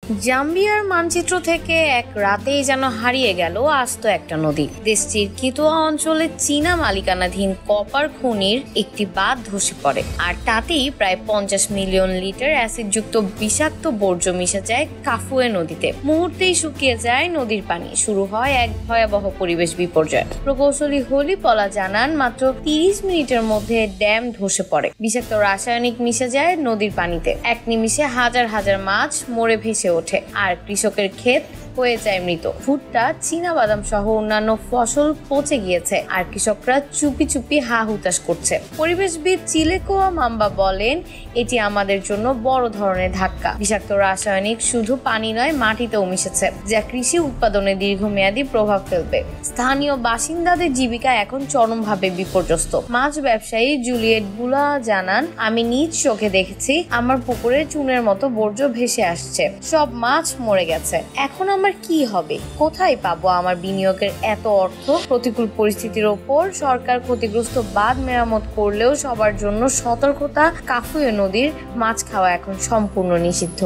জাম্বিয়ার মানচিত্র থেকে এক রাতেই যেন হারিয়ে গেল আস্ত একটা নদী। দেশটির কিতোয়া অঞ্চলে চীনা মালিকানাধীন কপার খনির একটি বাঁধ ধসে পড়ে, আর তাতেই প্রায় 50 মিলিয়ন লিটার অ্যাসিডযুক্ত বিষাক্ত বর্জ্য মিশে যায় কাফুয়ে নদীতে। মুহূর্তেই শুকিয়ে যায় নদীর পানি, শুরু হয় এক ভয়াবহ পরিবেশ বিপর্যয়। প্রকৌশলী হলি পলা জানান, মাত্র 30 মিনিটের মধ্যে ড্যাম ধসে পড়ে, বিষাক্ত রাসায়নিক মিশে যায় নদীর পানিতে। এক নিমিষে হাজার হাজার মাছ মরে ভেসে ওঠে, আর কৃষকের ক্ষেত হয়ে যায় মৃত। ভুট্টা, চীনা বাদাম সহ অন্যান্য ফসল পচে গিয়েছে, আর কৃষকরা চুপি চুপি হা হুতাশ করছে। পরিবেশবিদ চিলেকোয়া মাম্বা বলেন, এটি আমাদের জন্য বড় ধরনের ধাক্কা। বিষাক্ত রাসায়নিক শুধু পানি নয়, মাটিতেও মিশেছে, যা কৃষি উৎপাদনে দীর্ঘমেয়াদী প্রভাব ফেলবে। স্থানীয় বাসিন্দাদের জীবিকা এখন চরমভাবে বিপর্যস্ত। মাছ ব্যবসায়ী জুলিয়েট বুলা জানান, আমি নিজ চোখে দেখেছি আমার পুকুরে চুনের মতো বর্জ্য ভেসে আসছে, সব মাছ মরে গেছে। এখন আমার কি হবে? কোথায় পাবো আমার বিনিয়োগের এত অর্থ? প্রতিকূল পরিস্থিতির ওপর সরকার ক্ষতিগ্রস্ত বাঁধ মেরামত করলেও সবার জন্য সতর্কতা, কাফুয়ে নদীর মাছ খাওয়া এখন সম্পূর্ণ নিষিদ্ধ।